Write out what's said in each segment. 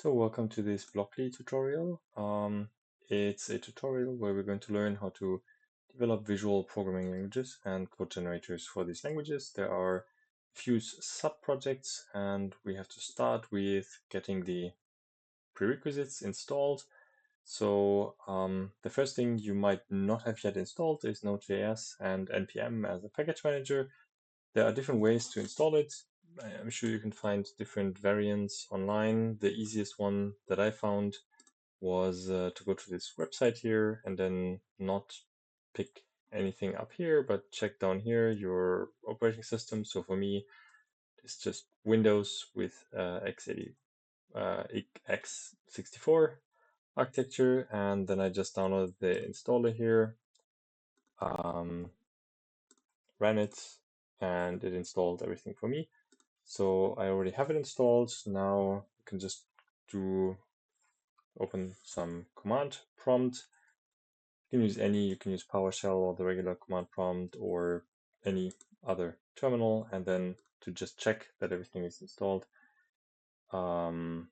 So welcome to this Blockly tutorial. It's a tutorial where we're going to learn how to develop visual programming languages and code generators for these languages. There are a few sub-projects and we have to start with getting the prerequisites installed. So the first thing you might not have yet installed is node.js and npm as a package manager. There are different ways to install it. I'm sure you can find different variants online. The easiest one that I found was to go to this website here and then not pick anything up here, but check down here your operating system. So for me, it's just Windows with x64 architecture, and then I just downloaded the installer here, ran it, and it installed everything for me. So I already have it installed. Now you can just open some command prompt. You can use you can use PowerShell or the regular command prompt or any other terminal, and then to just check that everything is installed. Yeah,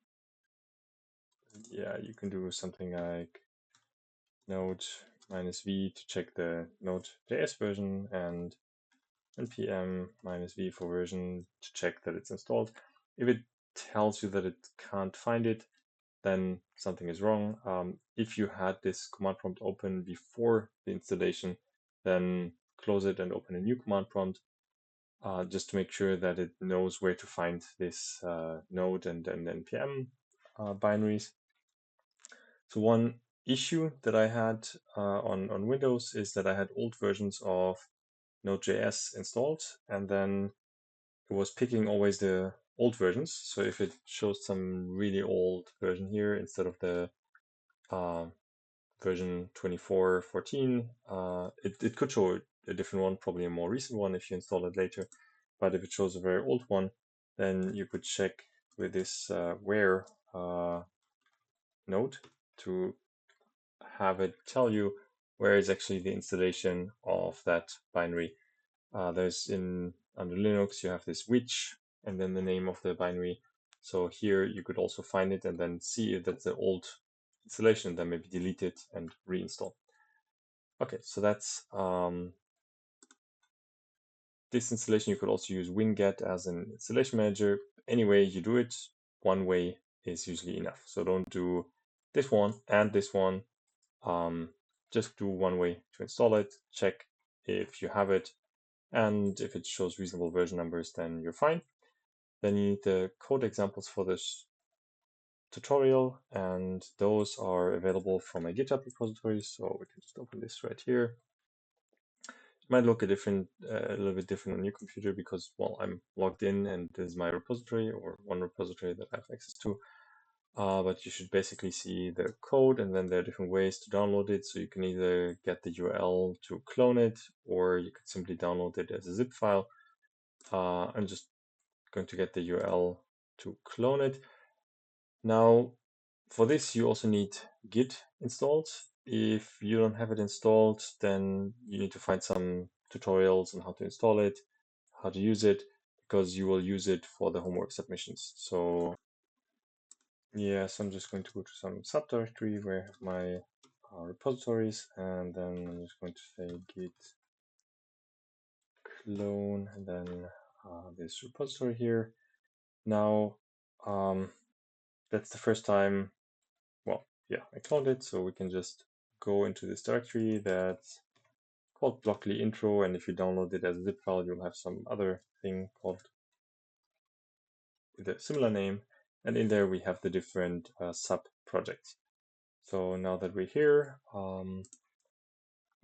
you can do something like node -v to check the node.js version and npm -v for version to check that it's installed. If it tells you that it can't find it, then something is wrong. If you had this command prompt open before the installation, then close it and open a new command prompt just to make sure that it knows where to find this node and npm binaries. So one issue that I had on Windows is that I had old versions of Node.js installed, and then it was picking always the old versions. So if it shows some really old version here instead of the version 24.14, it could show a different one, probably a more recent one if you install it later. But if it shows a very old one, then you could check with this where node to have it tell you where is actually the installation of that binary. There's under Linux, you have this which and then the name of the binary. So here you could also find it and then see if that's the old installation, then maybe delete it and reinstall. Okay, so that's this installation. You could also use winget as an installation manager. Any way you do it, one way is usually enough. So don't do this one and this one. Just do one way to install it, check if you have it, and if it shows reasonable version numbers, then you're fine. Then you need the code examples for this tutorial, and those are available from my GitHub repository. So we can just open this right here. It might look a little bit different on your computer because, well, I'm logged in and this is my repository or one repository that I have access to. But you should basically see the code, and then there are different ways to download it. So you can either get the URL to clone it, or you could simply download it as a zip file. I'm just going to get the URL to clone it. Now, for this, you also need Git installed. If you don't have it installed, then you need to find some tutorials on how to install it, how to use it, because you will use it for the homework submissions. So yes, I'm just going to go to some subdirectory where I have my repositories, and then I'm just going to say git clone, and then this repository here. Now, that's the first time, well, yeah, I cloned it, so we can just go into this directory that's called Blockly intro, and if you download it as a zip file, you'll have some other thing called with a similar name, and in there we have the different sub projects. So now that we're here,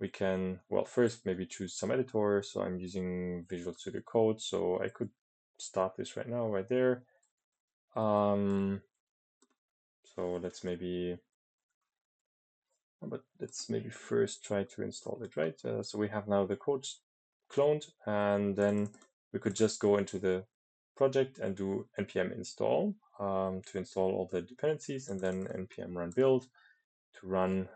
we can, well, first maybe choose some editor. So I'm using Visual Studio Code, so I could start this right now, right there. So let's maybe first try to install it, right? So we have now the code cloned, and then we could just go into the project and do npm install to install all the dependencies, and then npm run build to run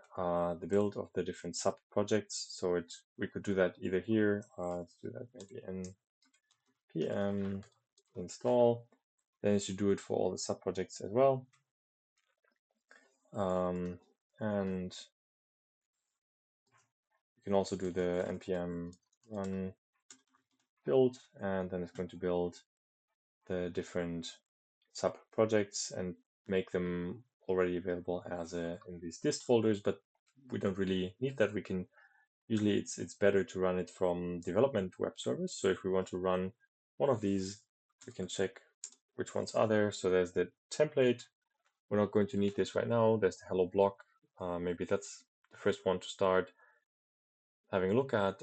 the build of the different sub projects. So we could do that either here. Let's do that maybe npm install. Then it should do it for all the sub projects as well. And you can also do the npm run build, and then it's going to build the different sub projects and make them already available as in these dist folders, but we don't really need that. We can usually it's better to run it from development web service. So if we want to run one of these, we can check which ones are there. So there's the template. We're not going to need this right now. There's the hello block. Maybe that's the first one to start having a look at.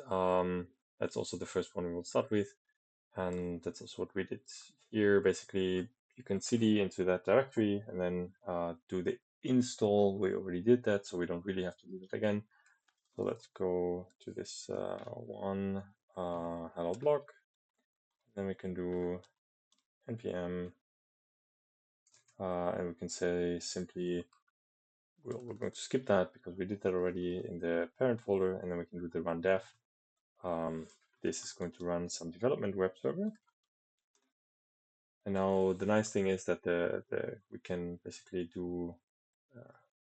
That's also the first one we will start with. And that's also what we did here. Basically, you can cd into that directory and then do the install. We already did that, so we don't really have to do it again. So let's go to this one hello block. Then we can do npm, and we can say simply, we're going to skip that because we did that already in the parent folder, and then we can do the run dev. This is going to run some development web server. And now the nice thing is that we can basically do,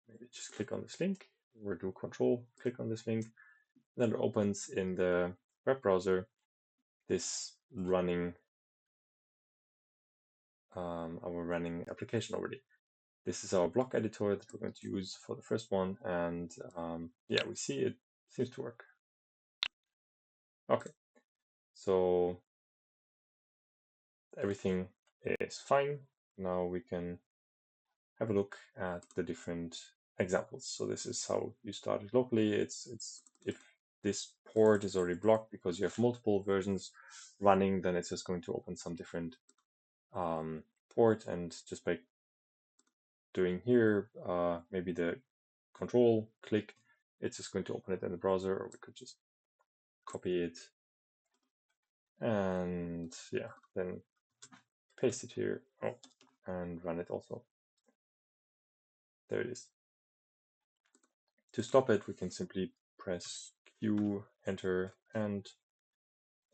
maybe just click on this link, or do control, click on this link, then it opens in the web browser this running, our running application already. This is our block editor that we're going to use for the first one, and yeah, we see it seems to work. Okay, so everything is fine. Now we can have a look at the different examples. So this is how you start it locally. It's if this port is already blocked because you have multiple versions running, then it's just going to open some different port, and just by doing here, maybe the control click, it's just going to open it in the browser, or we could just copy it and yeah, then paste it here, and run it also. There it is. To stop it, we can simply press Q, enter, and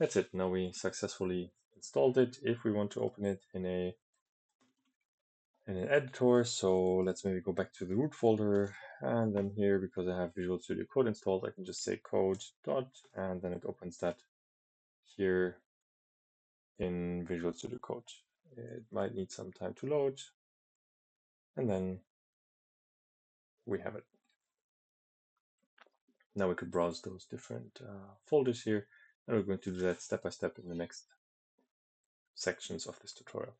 that's it. Now we successfully installed it. If we want to open it in an editor, so let's maybe go back to the root folder, and then here, because I have Visual Studio Code installed, I can just say code dot, and then it opens that here in Visual Studio Code. It might need some time to load, and then we have it. Now we could browse those different folders here, and we're going to do that step by step in the next sections of this tutorial.